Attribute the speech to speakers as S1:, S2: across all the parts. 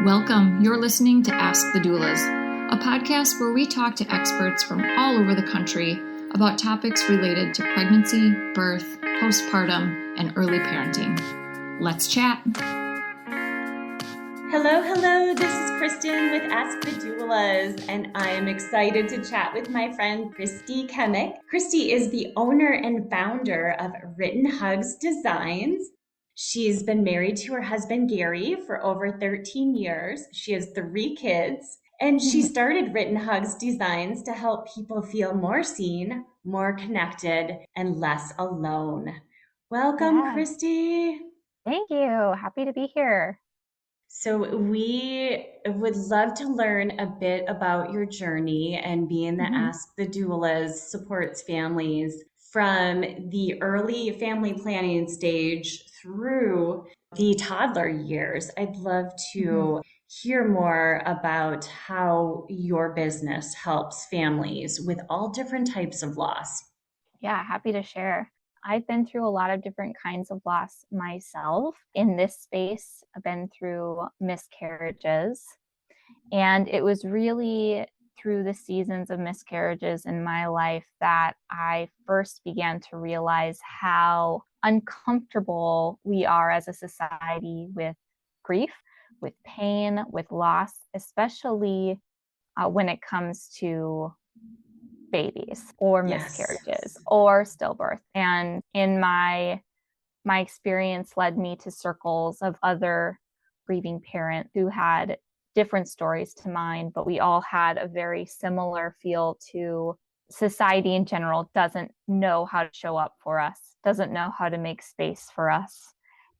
S1: Welcome. You're listening to Ask the Doulas, a podcast where we talk to experts from all over the country about topics related to pregnancy, birth, postpartum, and early parenting. Let's chat.
S2: Hello. This is Kristin with Ask the Doulas, and I am excited to chat with my friend Christi Kmecik. Christi is the owner and founder of Written Hugs Designs. She's been married to her husband, Gary, for over 13 years. She has 3 kids, and she started Written Hugs Designs to help people feel more seen, more connected, and less alone. Welcome, Christi.
S3: Thank you. Happy to be here.
S2: So we would love to learn a bit about your journey and being the Ask the Doulas supports families from the early family planning stage through the toddler years. I'd love to hear more about how your business helps families with all different types of loss.
S3: Yeah, happy to share. I've been through a lot of different kinds of loss myself. In this space, I've been through miscarriages. And it was really through the seasons of miscarriages in my life that I first began to realize how uncomfortable we are as a society with grief, with pain, with loss, especially when it comes to babies or miscarriages or stillbirth. And in my experience led me to circles of other grieving parents who had different stories to mine, but we all had a very similar feel to society in general doesn't know how to show up for us, doesn't know how to make space for us.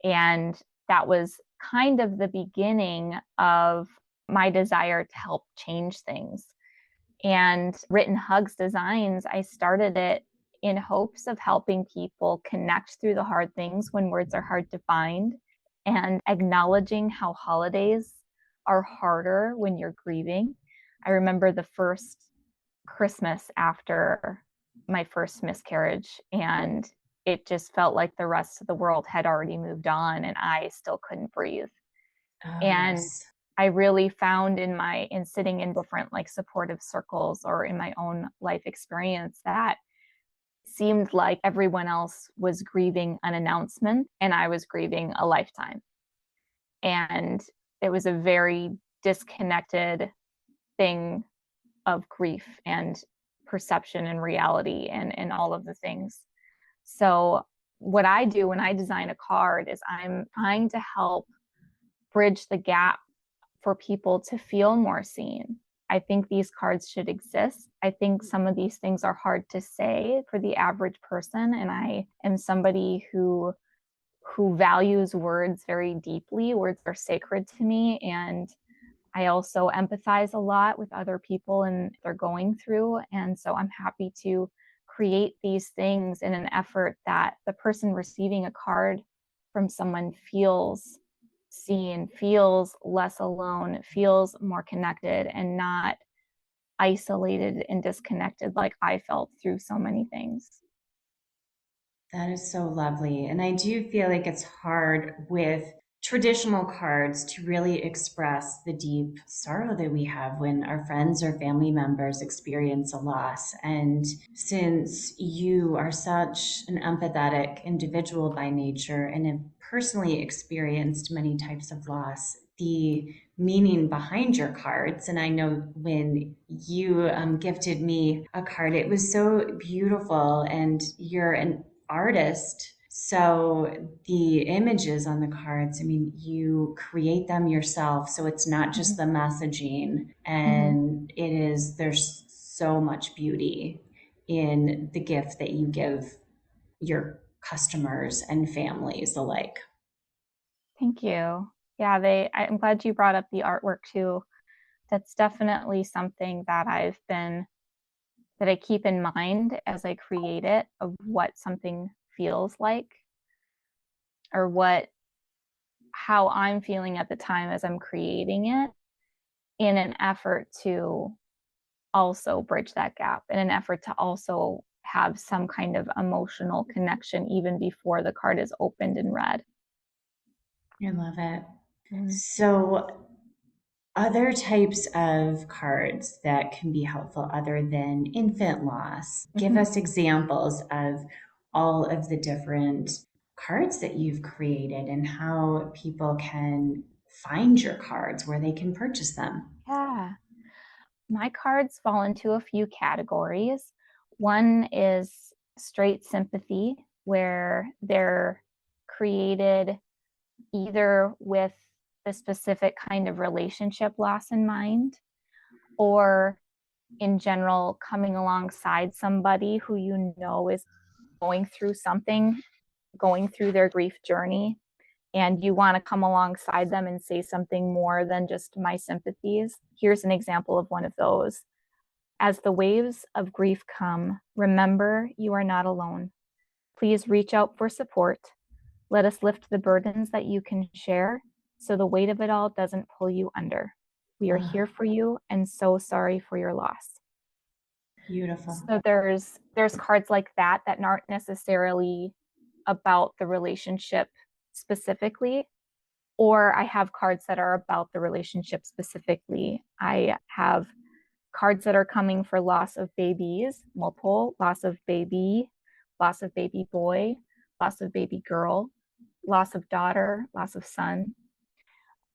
S3: And that was kind of the beginning of my desire to help change things. And Written Hugs Designs, I started it in hopes of helping people connect through the hard things when words are hard to find, and acknowledging how holidays are harder when you're grieving. I remember the first Christmas after my first miscarriage, and it just felt like the rest of the world had already moved on and I still couldn't breathe. I really found in sitting in different supportive circles or in my own life experience that seemed like everyone else was grieving an announcement and I was grieving a lifetime. And it was a very disconnected thing of grief and perception and reality and all of the things. So what I do when I design a card is I'm trying to help bridge the gap for people to feel more seen. I think these cards should exist. I think some of these things are hard to say for the average person. And I am somebody who values words very deeply. Words are sacred to me. And I also empathize a lot with other people and they're going through. And so I'm happy to create these things in an effort that the person receiving a card from someone feels seen, feels less alone, feels more connected and not isolated and disconnected like I felt through so many things.
S2: That is so lovely. And I do feel like it's hard with traditional cards to really express the deep sorrow that we have when our friends or family members experience a loss. And since you are such an empathetic individual by nature and have personally experienced many types of loss, the meaning behind your cards, and I know when you gifted me a card, it was so beautiful, and you're an artist. So the images on the cards, you create them yourself. So it's not just the messaging, and there's so much beauty in the gift that you give your customers and families alike.
S3: Thank you. Yeah, I'm glad you brought up the artwork too. That's definitely something that I keep in mind as I create it, of what something feels like or how I'm feeling at the time as I'm creating it, in an effort to also bridge that gap, in an effort to also have some kind of emotional connection even before the card is opened and read.
S2: I love it. So other types of cards that can be helpful other than infant loss? Give us examples of all of the different cards that you've created and how people can find your cards, where they can purchase them.
S3: Yeah. My cards fall into a few categories. One is straight sympathy, where they're created either with the specific kind of relationship loss in mind, or in general, coming alongside somebody who you know is going through something, going through their grief journey, and you want to come alongside them and say something more than just my sympathies. Here's an example of one of those. As the waves of grief come, remember you are not alone. Please reach out for support. Let us lift the burdens that you can share so the weight of it all doesn't pull you under. We are here for you and so sorry for your loss.
S2: Beautiful.
S3: So there's cards like that aren't necessarily about the relationship specifically, or I have cards that are about the relationship specifically. I have cards that are coming for loss of babies, multiple, loss of baby boy, loss of baby girl, loss of daughter, loss of son,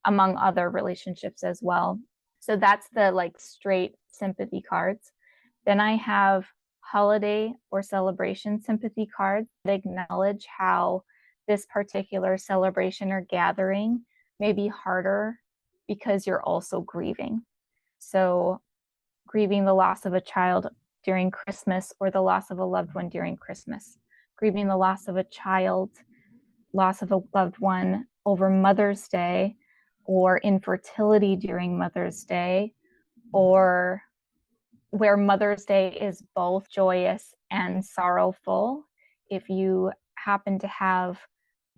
S3: among other relationships as well. So that's the like straight sympathy cards. Then I have holiday or celebration sympathy cards that acknowledge how this particular celebration or gathering may be harder because you're also grieving. So grieving the loss of a child during Christmas, or the loss of a loved one during Christmas, grieving the loss of a child, loss of a loved one over Mother's Day, or infertility during Mother's Day, or where Mother's Day is both joyous and sorrowful. If you happen to have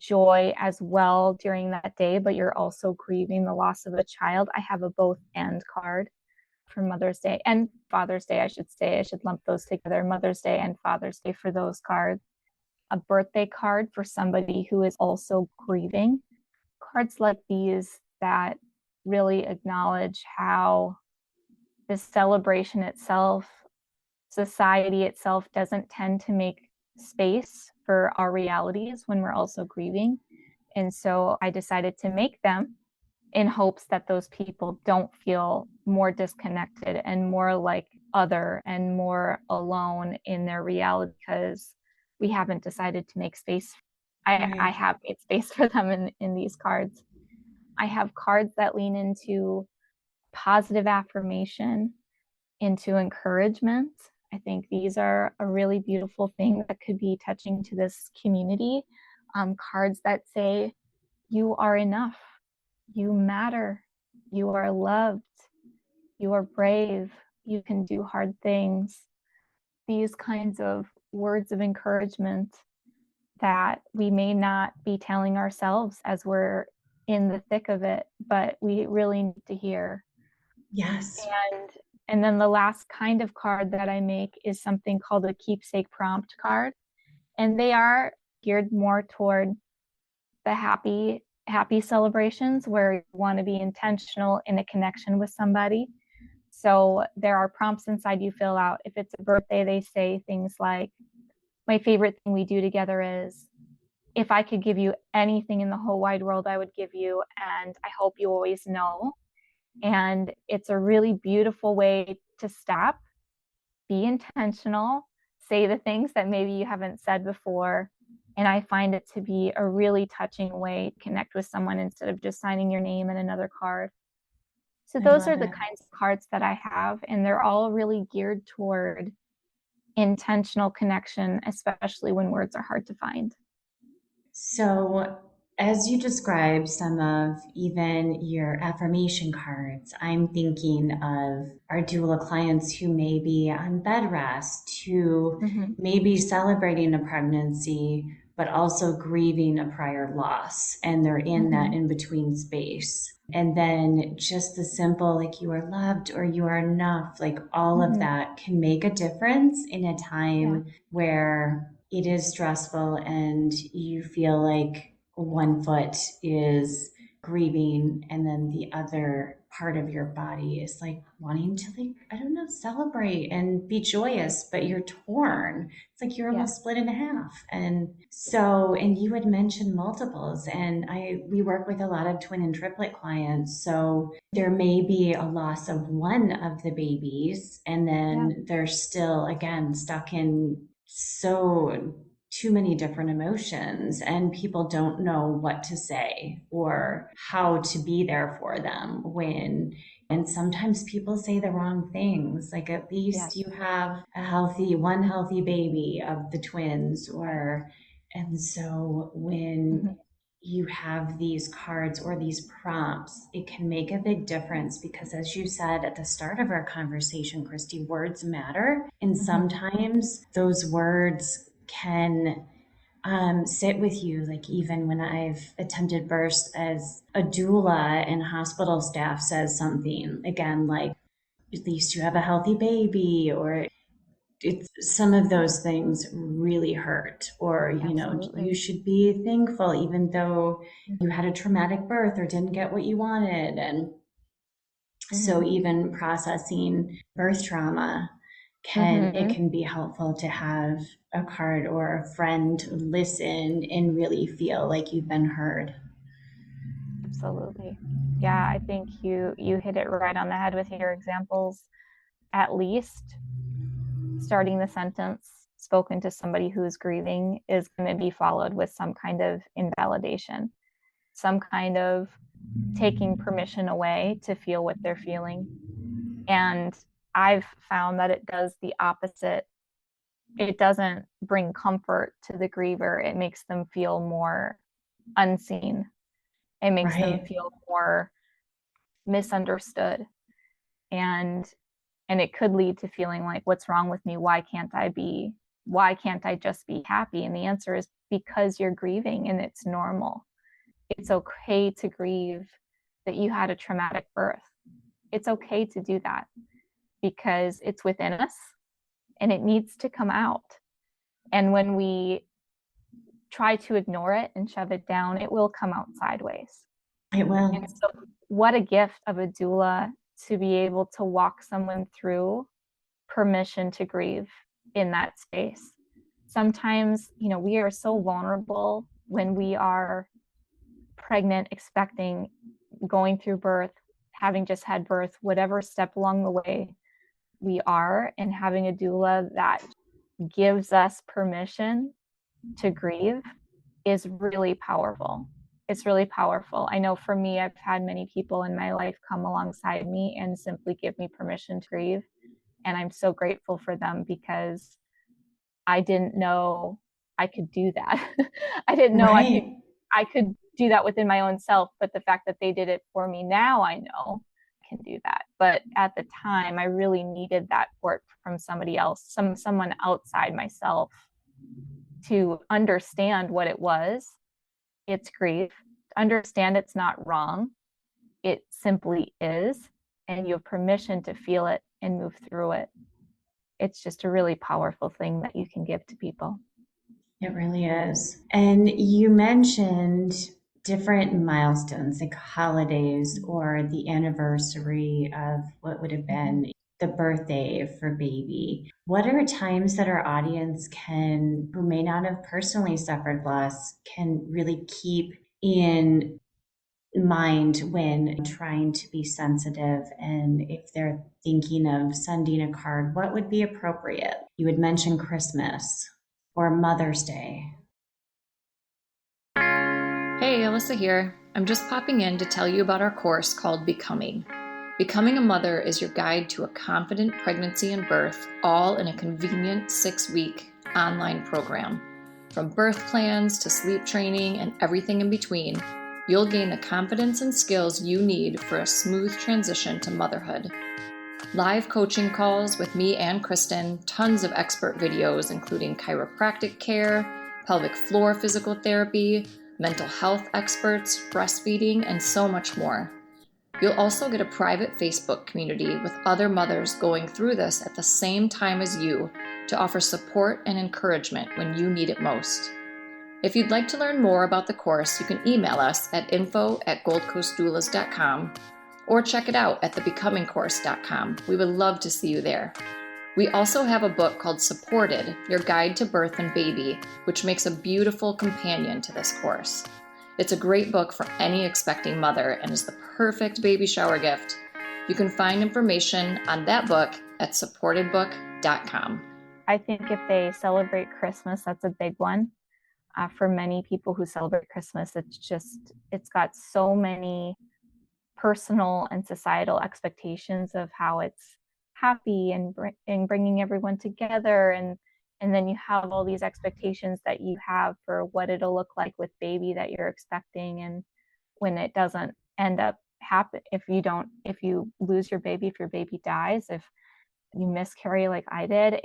S3: joy as well during that day, but you're also grieving the loss of a child, I have a both and card for Mother's Day and Father's Day, I should say. I should lump those together, Mother's Day and Father's Day for those cards. A birthday card for somebody who is also grieving. Cards like these that really acknowledge how the celebration itself, society itself, doesn't tend to make space for our realities when we're also grieving. And so I decided to make them in hopes that those people don't feel more disconnected and more like other and more alone in their reality, because we haven't decided to make space. I have made space for them in these cards. I have cards that lean into positive affirmation, into encouragement. I think these are a really beautiful thing that could be touching to this community. Cards that say, you are enough, you matter, you are loved, you are brave, you can do hard things. These kinds of words of encouragement that we may not be telling ourselves as we're in the thick of it, but we really need to hear.
S2: Yes.
S3: And then the last kind of card that I make is something called a keepsake prompt card. And they are geared more toward the happy celebrations where you want to be intentional in a connection with somebody. So there are prompts inside you fill out. If it's a birthday, they say things like, my favorite thing we do together is, if I could give you anything in the whole wide world, I would give you, and I hope you always know. And it's a really beautiful way to stop, be intentional, say the things that maybe you haven't said before. And I find it to be a really touching way to connect with someone instead of just signing your name in another card. So those are the kinds of cards that I have, and they're all really geared toward intentional connection, especially when words are hard to find.
S2: So as you described some of even your affirmation cards, I'm thinking of our doula clients who may be on bed rest, who may be celebrating a pregnancy, but also grieving a prior loss. And they're in that in-between space. And then just the simple, like, you are loved or you are enough, like all of that can make a difference in a time where it is stressful and you feel like one foot is grieving, and then the other part of your body is like wanting to, like, I don't know, celebrate and be joyous, but you're torn. It's like you're almost split in half. And so, and you had mentioned multiples, and we work with a lot of twin and triplet clients. So there may be a loss of one of the babies, and then they're still, again, stuck in too many different emotions, and people don't know what to say or how to be there for them and sometimes people say the wrong things, like, at least you have one healthy baby of the twins, and so when you have these cards or these prompts, it can make a big difference, because as you said at the start of our conversation, Christi, words matter. And sometimes those words can sit with you. Like, even when I've attended births as a doula and hospital staff says something, again, like, at least you have a healthy baby, or some of those things really hurt, or, you should be thankful even though you had a traumatic birth or didn't get what you wanted. And so even processing birth trauma it can be helpful to have a card or a friend listen and really feel like you've been heard.
S3: Absolutely. Yeah, I think you hit it right on the head with your examples. At least starting the sentence, spoken to somebody who's grieving, is going to be followed with some kind of invalidation, some kind of taking permission away to feel what they're feeling. And I've found that it does the opposite. It doesn't bring comfort to the griever. It makes them feel more unseen. It makes them feel more misunderstood. And it could lead to feeling like, what's wrong with me? Why can't I just be happy? And the answer is because you're grieving, and it's normal. It's okay to grieve that you had a traumatic birth. It's okay to do that, because it's within us and it needs to come out. And when we try to ignore it and shove it down, it will come out sideways.
S2: It will.
S3: And so what a gift of a doula to be able to walk someone through permission to grieve in that space. Sometimes, we are so vulnerable when we are pregnant, expecting, going through birth, having just had birth, whatever step along the way we are, and having a doula that gives us permission to grieve is really powerful. It's really powerful. I know for me, I've had many people in my life come alongside me and simply give me permission to grieve. And I'm so grateful for them, because I didn't know I could do that. I didn't know I could do that within my own self. But the fact that they did it for me, now I know I can do that. But at the time, I really needed that support from somebody else, someone outside myself, to understand what it was. It's grief. Understand it's not wrong. It simply is. And you have permission to feel it and move through it. It's just a really powerful thing that you can give to people.
S2: It really is. And you mentioned different milestones, like holidays or the anniversary of what would have been the birthday for baby. What are times that our audience who may not have personally suffered loss, can really keep in mind when trying to be sensitive? And if they're thinking of sending a card, what would be appropriate? You would mention Christmas or Mother's Day.
S1: Hey, Alyssa here. I'm just popping in to tell you about our course called Becoming. Becoming a Mother is your guide to a confident pregnancy and birth, all in a convenient 6-week online program. From birth plans to sleep training and everything in between, you'll gain the confidence and skills you need for a smooth transition to motherhood. Live coaching calls with me and Kristin, tons of expert videos including chiropractic care, pelvic floor physical therapy, mental health experts, breastfeeding, and so much more. You'll also get a private Facebook community with other mothers going through this at the same time as you, to offer support and encouragement when you need it most. If you'd like to learn more about the course, you can email us at info@goldcoastdoulas.com or check it out at thebecomingcourse.com. We would love to see you there. We also have a book called Supported, Your Guide to Birth and Baby, which makes a beautiful companion to this course. It's a great book for any expecting mother and is the perfect baby shower gift. You can find information on that book at supportedbook.com.
S3: I think if they celebrate Christmas, that's a big one. For many people who celebrate Christmas, it's got so many personal and societal expectations of how it's happy and bringing everyone together. And then you have all these expectations that you have for what it'll look like with baby that you're expecting. And when it doesn't end up happen, if you lose your baby, if your baby dies, if you miscarry like I did,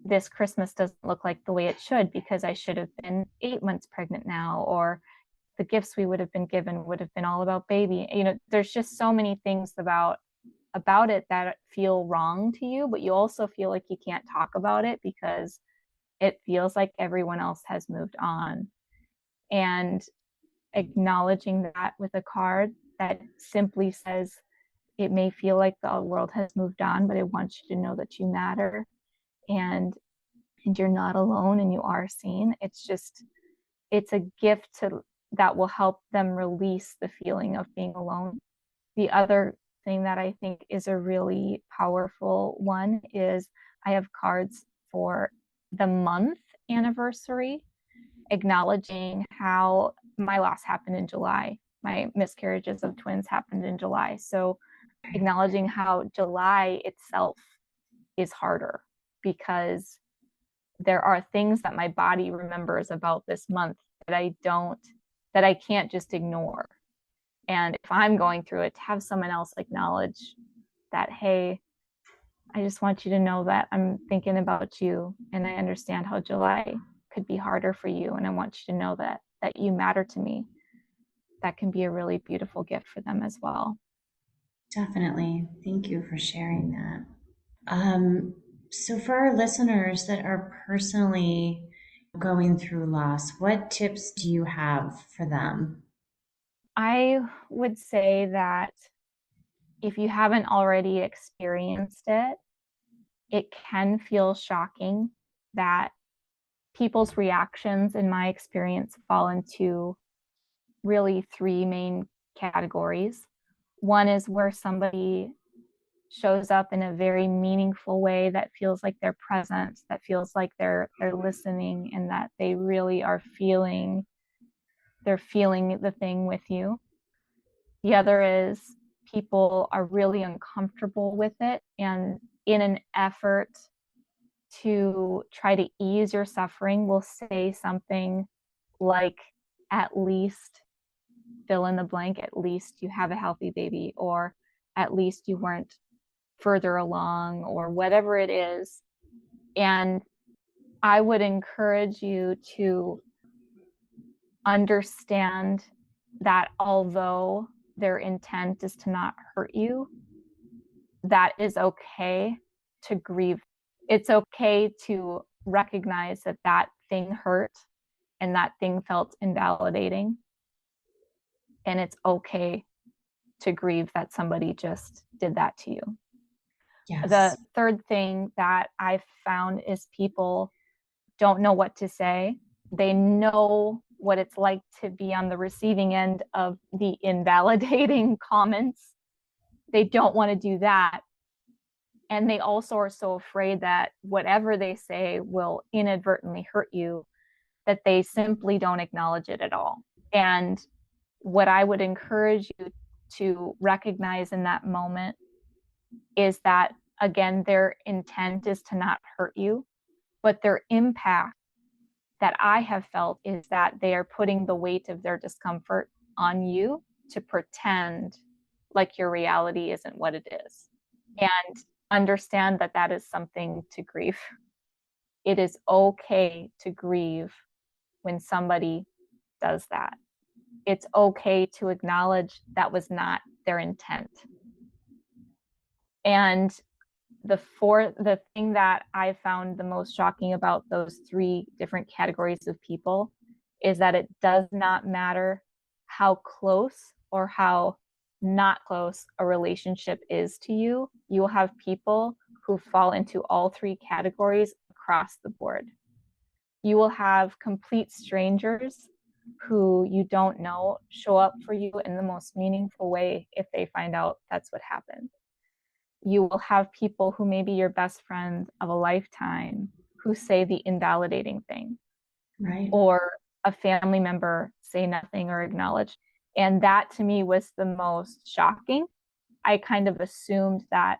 S3: this Christmas doesn't look like the way it should because I should have been 8 months pregnant now, or the gifts we would have been given would have been all about baby. There's just so many things about it that feel wrong to you, but you also feel like you can't talk about it because it feels like everyone else has moved on. And acknowledging that with a card that simply says, it may feel like the world has moved on, but I want you to know that you matter and you're not alone and you are seen. It's a gift that will help them release the feeling of being alone. The other thing that I think is a really powerful one is I have cards for the month anniversary, acknowledging how my loss happened in July. My miscarriages of twins happened in July. So acknowledging how July itself is harder because there are things that my body remembers about this month that I can't just ignore. And if I'm going through it, to have someone else acknowledge that, hey, I just want you to know that I'm thinking about you and I understand how July could be harder for you. And I want you to know that you matter to me. That can be a really beautiful gift for them as well.
S2: Definitely. Thank you for sharing that. So for our listeners that are personally going through loss, what tips do you have for them?
S3: I would say that if you haven't already experienced it, it can feel shocking that people's reactions, in my experience, fall into really three main categories. One is where somebody shows up in a very meaningful way that feels like they're present, that feels like they're listening, and that they really are feeling the thing with you. The other is people are really uncomfortable with it, and in an effort to try to ease your suffering will say something like, at least fill in the blank, at least you have a healthy baby, or at least you weren't further along, or whatever it is. And I would encourage you to understand that although their intent is to not hurt you, that is okay to grieve. It's okay to recognize that thing hurt and that thing felt invalidating. And it's okay to grieve that somebody just did that to you.
S2: Yes.
S3: The third thing that I've found is people don't know what to say. They know what it's like to be on the receiving end of the invalidating comments. They don't want to do that. And they also are so afraid that whatever they say will inadvertently hurt you that they simply don't acknowledge it at all. And what I would encourage you to recognize in that moment is that, again, their intent is to not hurt you, but their impact that I have felt is that they are putting the weight of their discomfort on you to pretend like your reality isn't what it is. And understand that that is something to grieve. It is okay to grieve when somebody does that. It's okay to acknowledge that was not their intent. And the thing that I found the most shocking about those 3 different categories of people is that it does not matter how close or how not close a relationship is to you. You will have people who fall into all 3 categories across the board. You will have complete strangers who you don't know show up for you in the most meaningful way if they find out that's what happened. You will have people who may be your best friend of a lifetime who say the invalidating thing.
S2: Right.
S3: Or a family member say nothing or acknowledge. And that to me was the most shocking. I kind of assumed that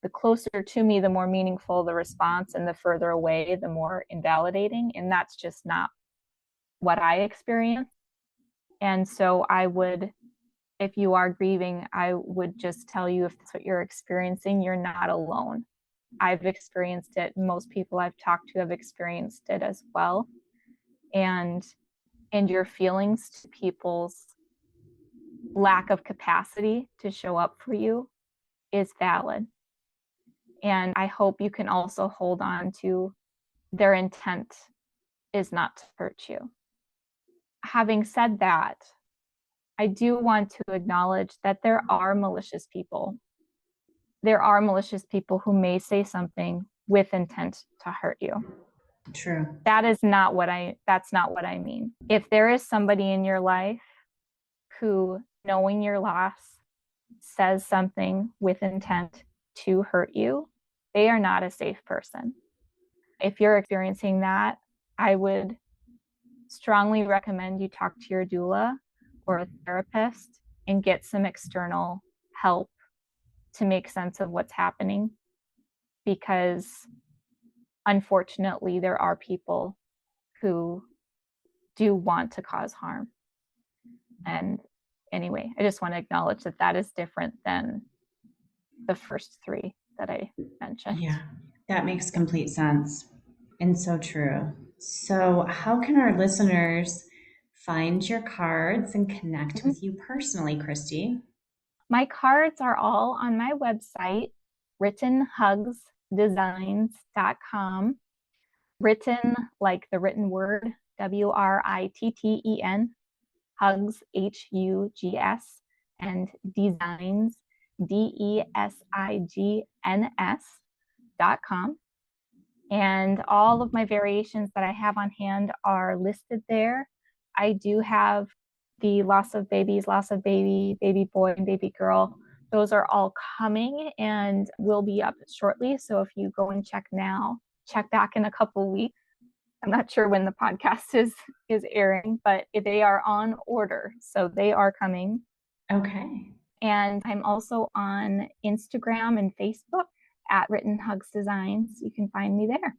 S3: the closer to me, the more meaningful the response, and the further away, the more invalidating. And that's just not what I experienced. And so I would, if you are grieving, I would just tell you, if that's what you're experiencing, you're not alone. I've experienced it. Most people I've talked to have experienced it as well. And your feelings to people's lack of capacity to show up for you is valid. And I hope you can also hold on to their intent is not to hurt you. Having said that, I do want to acknowledge that there are malicious people. There are malicious people who may say something with intent to hurt you.
S2: True.
S3: That's not what I mean. If there is somebody in your life who, knowing your loss, says something with intent to hurt you, they are not a safe person. If you're experiencing that, I would strongly recommend you talk to your doula or a therapist and get some external help to make sense of what's happening, because unfortunately there are people who do want to cause harm. And anyway, I just want to acknowledge that that is different than the first 3 that I mentioned.
S2: Yeah, that makes complete sense and so true. So how can our listeners find your cards and connect with you personally, Christi?
S3: My cards are all on my website, writtenhugsdesigns.com. Written like the written word, WRITTEN, hugs, HUGS, and designs, DESIGNS.com. And all of my variations that I have on hand are listed there. I do have the loss of baby, baby boy, and baby girl. Those are all coming and will be up shortly. So if you go and check now, check back in a couple weeks. I'm not sure when the podcast is airing, but they are on order. So they are coming.
S2: Okay.
S3: And I'm also on Instagram and Facebook at Written Hugs Designs. You can find me there.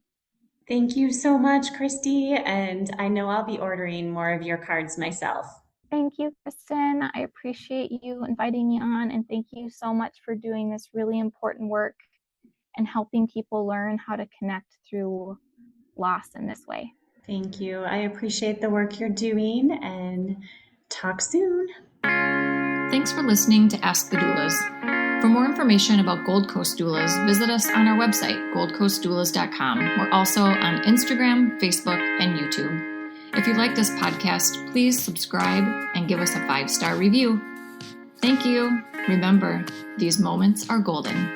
S2: Thank you so much, Christi. And I know I'll be ordering more of your cards myself.
S3: Thank you, Kristin. I appreciate you inviting me on, and thank you so much for doing this really important work and helping people learn how to connect through loss in this way.
S2: Thank you. I appreciate the work you're doing, and talk soon.
S1: Thanks for listening to Ask the Doulas. For more information about Gold Coast Doulas, visit us on our website, goldcoastdoulas.com. We're also on Instagram, Facebook, and YouTube. If you like this podcast, please subscribe and give us a 5-star review. Thank you. Remember, these moments are golden.